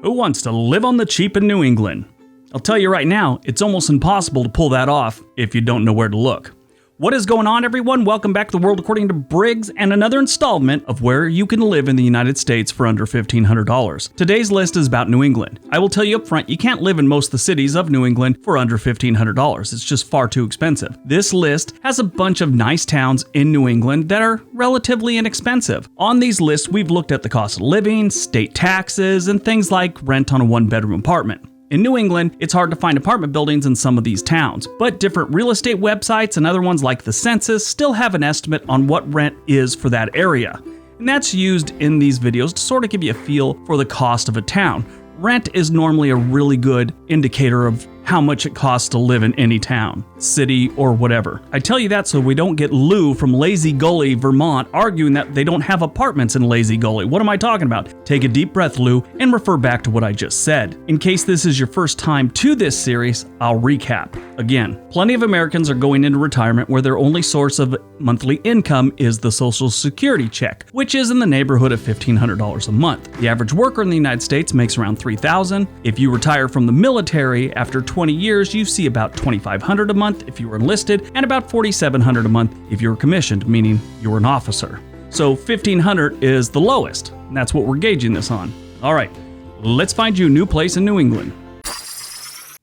Who wants to live on the cheap in New England? I'll tell you right now, it's almost impossible to pull that off if you don't know where to look. What is going on, everyone? Welcome back to the world according to Briggs and another installment of where you can live in the United States for under $1,500. Today's list is about New England. I will tell you up front, you can't live in most of the cities of New England for under $1,500. It's just far too expensive. This list has a bunch of nice towns in New England that are relatively inexpensive. On these lists, we've looked at the cost of living, state taxes, and things like rent on a one-bedroom apartment. In New England, it's hard to find apartment buildings in some of these towns, but different real estate websites and other ones like the Census still have an estimate on what rent is for that area. And that's used in these videos to sort of give you a feel for the cost of a town. Rent is normally a really good indicator of how much it costs to live in any town, city, or whatever. I tell you that so we don't get Lou from Lazy Gully, Vermont, arguing that they don't have apartments in Lazy Gully. What am I talking about? Take a deep breath, Lou, and refer back to what I just said. In case this is your first time to this series, I'll recap. Again, plenty of Americans are going into retirement where their only source of monthly income is the Social Security check, which is in the neighborhood of $1,500 a month. The average worker in the United States makes around $3,000. If you retire from the military after 20 years, you see about $2,500 a month if you were enlisted, and about $4,700 a month if you were commissioned, meaning you were an officer. So $1,500 is the lowest, and that's what we're gauging this on. All right, let's find you a new place in New England.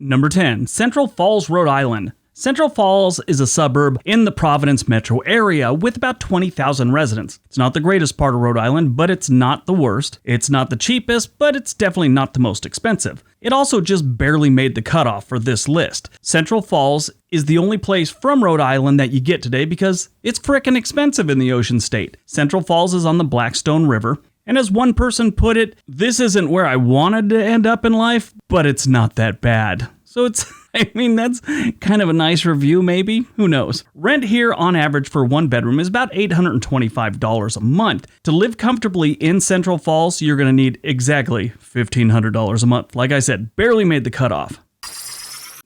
Number 10, Central Falls, Rhode Island. Central Falls is a suburb in the Providence metro area with about 20,000 residents. It's not the greatest part of Rhode Island, but it's not the worst. It's not the cheapest, but it's definitely not the most expensive. It also just barely made the cutoff for this list. Central Falls is the only place from Rhode Island that you get today because it's frickin' expensive in the Ocean State. Central Falls is on the Blackstone River. And as one person put it, this isn't where I wanted to end up in life, but it's not that bad. So that's kind of a nice review, maybe? Who knows? Rent here on average for one bedroom is about $825 a month. To live comfortably in Central Falls, you're going to need exactly $1,500 a month. Like I said, barely made the cutoff.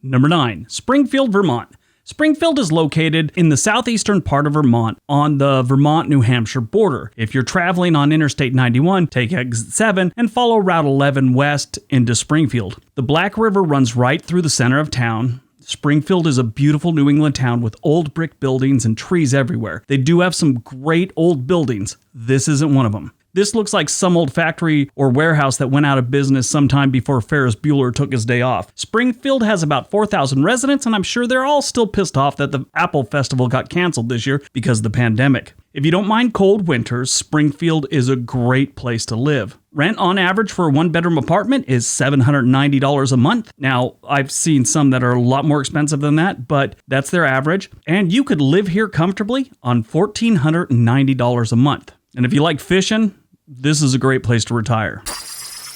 Number 9, Springfield, Vermont. Springfield is located in the southeastern part of Vermont on the Vermont-New Hampshire border. If you're traveling on Interstate 91, take exit 7 and follow Route 11 west into Springfield. The Black River runs right through the center of town. Springfield is a beautiful New England town with old brick buildings and trees everywhere. They do have some great old buildings. This isn't one of them. This looks like some old factory or warehouse that went out of business sometime before Ferris Bueller took his day off. Springfield has about 4,000 residents, and I'm sure they're all still pissed off that the Apple Festival got canceled this year because of the pandemic. If you don't mind cold winters, Springfield is a great place to live. Rent on average for a one-bedroom apartment is $790 a month. Now, I've seen some that are a lot more expensive than that, but that's their average. And you could live here comfortably on $1,490 a month. And if you like fishing, this is a great place to retire.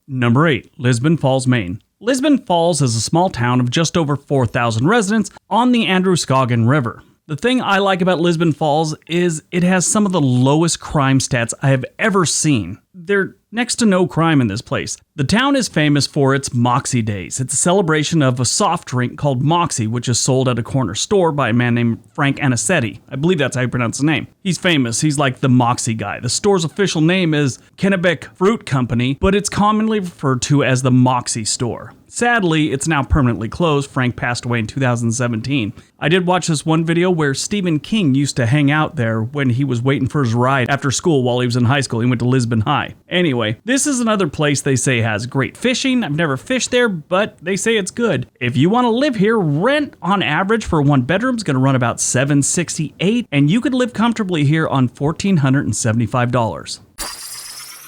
Number 8, Lisbon Falls, Maine. Lisbon Falls is a small town of just over 4,000 residents on the Androscoggin River. The thing I like about Lisbon Falls is it has some of the lowest crime stats I have ever seen. There's next to no crime in this place. The town is famous for its Moxie Days. It's a celebration of a soft drink called Moxie, which is sold at a corner store by a man named Frank Anicetti. I believe that's how you pronounce the name. He's famous. He's like the Moxie guy. The store's official name is Kennebec Fruit Company, but it's commonly referred to as the Moxie Store. Sadly, it's now permanently closed. Frank passed away in 2017. I did watch this one video where Stephen King used to hang out there when he was waiting for his ride after school while he was in high school. He went to Lisbon High. Anyway, this is another place they say has great fishing. I've never fished there, but they say it's good. If you want to live here, rent on average for one bedroom is going to run about $768, and you could live comfortably here on $1,475.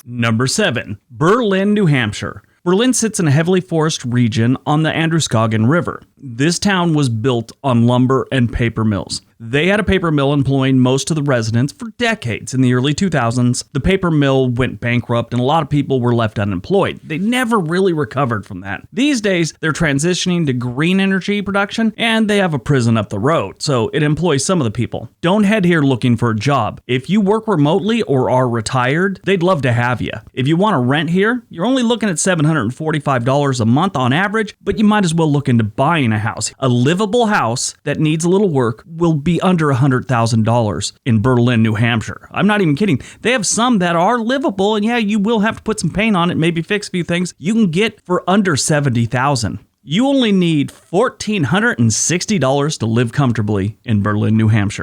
Number 7, Berlin, New Hampshire. Berlin sits in a heavily forested region on the Androscoggin River. This town was built on lumber and paper mills. They had a paper mill employing most of the residents for decades. In the early 2000s, the paper mill went bankrupt and a lot of people were left unemployed. They never really recovered from that. These days, they're transitioning to green energy production and they have a prison up the road, so it employs some of the people. Don't head here looking for a job. If you work remotely or are retired, they'd love to have you. If you want to rent here, you're only looking at $745 a month on average, but you might as well look into buying a house. A livable house that needs a little work will be be under $100,000 in Berlin, New Hampshire. I'm not even kidding. They have some that are livable, and yeah, you will have to put some paint on it, maybe fix a few things. You can get for under $70,000. You only need $1,460 to live comfortably in Berlin, New Hampshire.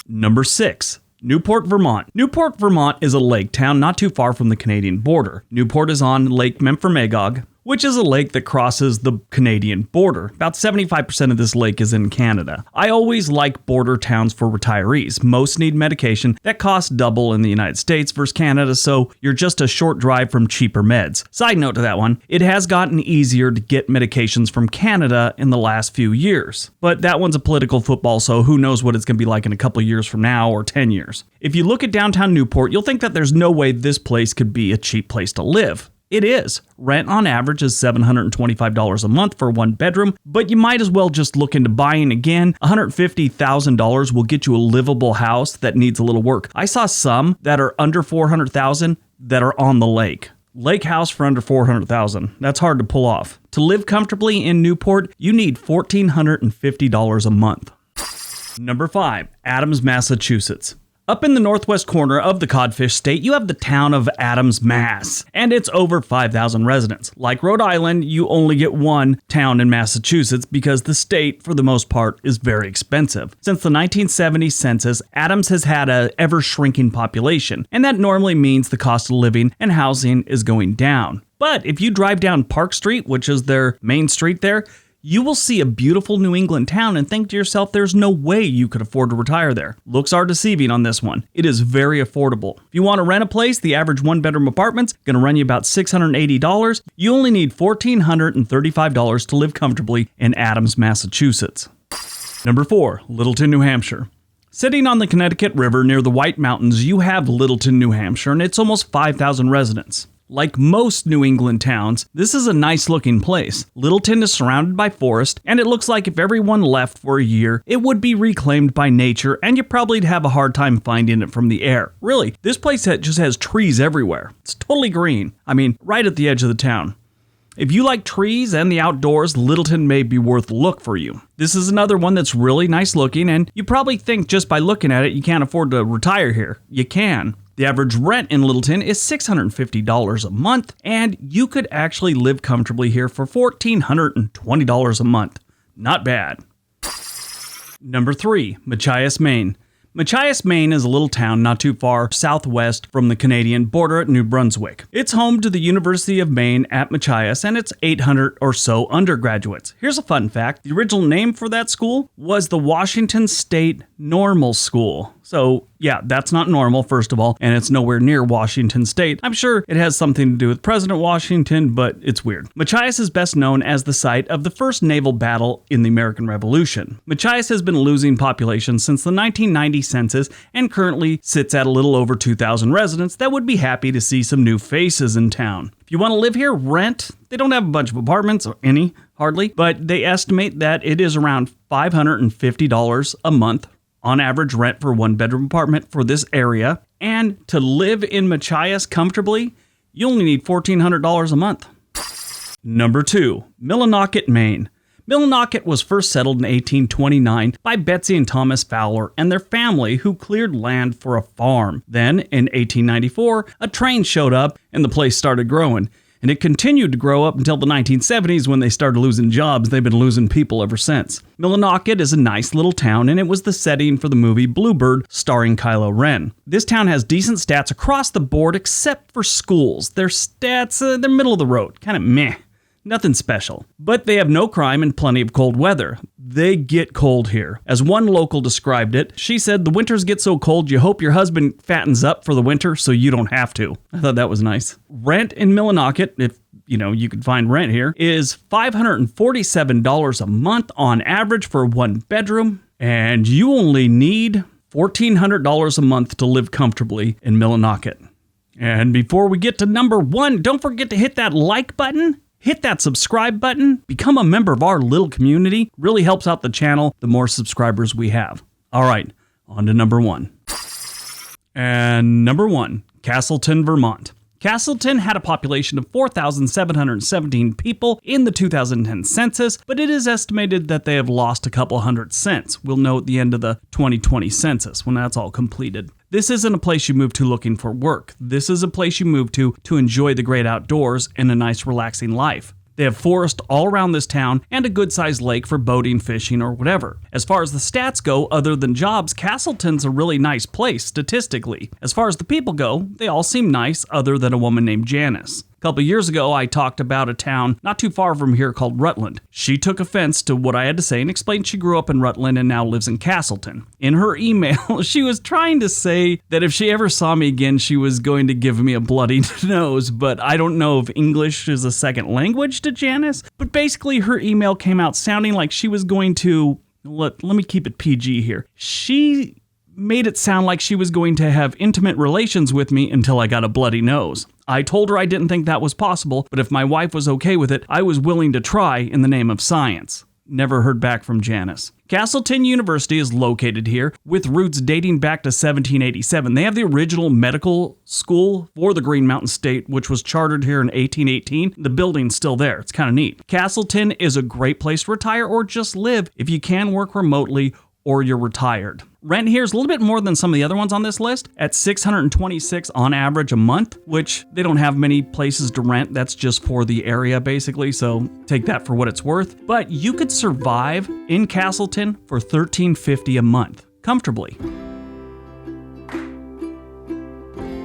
Number 6. Newport, Vermont. Newport, Vermont is a lake town not too far from the Canadian border. Newport is on Lake Memphremagog, which is a lake that crosses the Canadian border. About 75% of this lake is in Canada. I always like border towns for retirees. Most need medication that costs double in the United States versus Canada, so you're just a short drive from cheaper meds. Side note to that one, it has gotten easier to get medications from Canada in the last few years. But that one's a political football, so who knows what it's going to be like in a couple years from now or 10 years. If you look at downtown Newport, you'll think that there's no way this place could be a cheap place to live. It is. Rent on average is $725 a month for one bedroom, but you might as well just look into buying again. $150,000 will get you a livable house that needs a little work. I saw some that are under $400,000 that are on the lake. Lake house for under $400,000. That's hard to pull off. To live comfortably in Newport, you need $1,450 a month. Number 5, Adams, Massachusetts. Up in the northwest corner of the Codfish State, you have the town of Adams, Mass, and it's over 5,000 residents. Like Rhode Island, you only get one town in Massachusetts because the state, for the most part, is very expensive. Since the 1970 census, Adams has had an ever-shrinking population, and that normally means the cost of living and housing is going down. But if you drive down Park Street, which is their main street there, you will see a beautiful New England town and think to yourself there's no way you could afford to retire there. Looks are deceiving on this one. It is very affordable. If you want to rent a place, the average one-bedroom apartment's going to run you about $680. You only need $1,435 to live comfortably in Adams, Massachusetts. Number 4, Littleton, New Hampshire. Sitting on the Connecticut River near the White Mountains, you have Littleton, New Hampshire, and it's almost 5,000 residents. Like most New England towns, this is a nice looking place. Littleton is surrounded by forest, and it looks like if everyone left for a year, it would be reclaimed by nature, and you probably have a hard time finding it from the air. Really, this place just has trees everywhere. It's totally green. I mean, right at the edge of the town. If you like trees and the outdoors, Littleton may be worth a look for you. This is another one that's really nice looking, and you probably think just by looking at it, you can't afford to retire here. You can. The average rent in Littleton is $650 a month, and you could actually live comfortably here for $1,420 a month. Not bad. Number 3, Machias, Maine. Machias, Maine is a little town not too far southwest from the Canadian border at New Brunswick. It's home to the University of Maine at Machias, and it's 800 or so undergraduates. Here's a fun fact. The original name for that school was the Washington State Normal School. So yeah, that's not normal, first of all, and it's nowhere near Washington State. I'm sure it has something to do with President Washington, but it's weird. Machias is best known as the site of the first naval battle in the American Revolution. Machias has been losing population since the 1990 census and currently sits at a little over 2,000 residents that would be happy to see some new faces in town. If you want to live here, rent. They don't have a bunch of apartments, or any, hardly, but they estimate that it is around $550 a month on average rent for one bedroom apartment for this area. And to live in Machias comfortably, you only need $1,400 a month. Number 2, MILLINOCKET, Maine. Millinocket was first settled in 1829 by Betsy and Thomas Fowler and their family who cleared land for a farm. Then, in 1894, a train showed up and the place started growing. And it continued to grow up until the 1970s when they started losing jobs. They've been losing people ever since. Millinocket is a nice little town, and it was the setting for the movie Bluebird starring Kylo Ren. This town has decent stats across the board except for schools. Their stats, they're middle of the road, kind of meh. Nothing special. But they have no crime and plenty of cold weather. They get cold here. As one local described it, she said, "The winters get so cold you hope your husband fattens up for the winter so you don't have to." I thought that was nice. Rent in Millinocket, if you could find rent here, is $547 a month on average for one bedroom. And you only need $1,400 a month to live comfortably in Millinocket. And before we get to number 1, don't forget to hit that like button. Hit that subscribe button, become a member of our little community. Really helps out the channel the more subscribers we have. All right, on to number 1. And number 1, Castleton, Vermont. Castleton had a population of 4,717 people in the 2010 census, but it is estimated that they have lost a couple hundred since. We'll know at the end of the 2020 census when that's all completed. This isn't a place you move to looking for work. This is a place you move to enjoy the great outdoors and a nice relaxing life. They have forest all around this town and a good-sized lake for boating, fishing, or whatever. As far as the stats go, other than jobs, Castleton's a really nice place statistically. As far as the people go, they all seem nice other than a woman named Janice. A couple years ago, I talked about a town not too far from here called Rutland. She took offense to what I had to say and explained she grew up in Rutland and now lives in Castleton. In her email, she was trying to say that if she ever saw me again, she was going to give me a bloody nose, but I don't know if English is a second language to Janice. But basically, her email came out sounding like she was going to, let me keep it PG here. She made it sound like she was going to have intimate relations with me until I got a bloody nose. I told her I didn't think that was possible, but if my wife was okay with it, I was willing to try in the name of science. Never heard back from Janice. Castleton University is located here, with roots dating back to 1787. They have the original medical school for the Green Mountain State, which was chartered here in 1818. The building's still there. It's kind of neat. Castleton is a great place to retire or just live if you can work remotely or you're retired. Rent here is a little bit more than some of the other ones on this list, at $626 on average a month, which they don't have many places to rent. That's just for the area basically, so take that for what it's worth. But you could survive in Castleton for $13.50 a month, comfortably.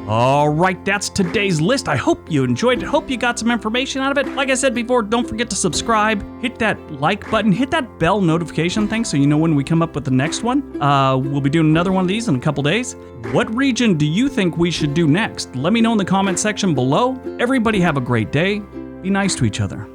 All right, that's today's list. I hope you enjoyed it. Hope you got some information out of it. Like I said before, don't forget to subscribe, hit that like button, hit that bell notification thing so you know when we come up with the next one. We'll be doing another one of these in a couple days. What region do you think we should do next? Let me know in the comment section below. Everybody have a great day. Be nice to each other.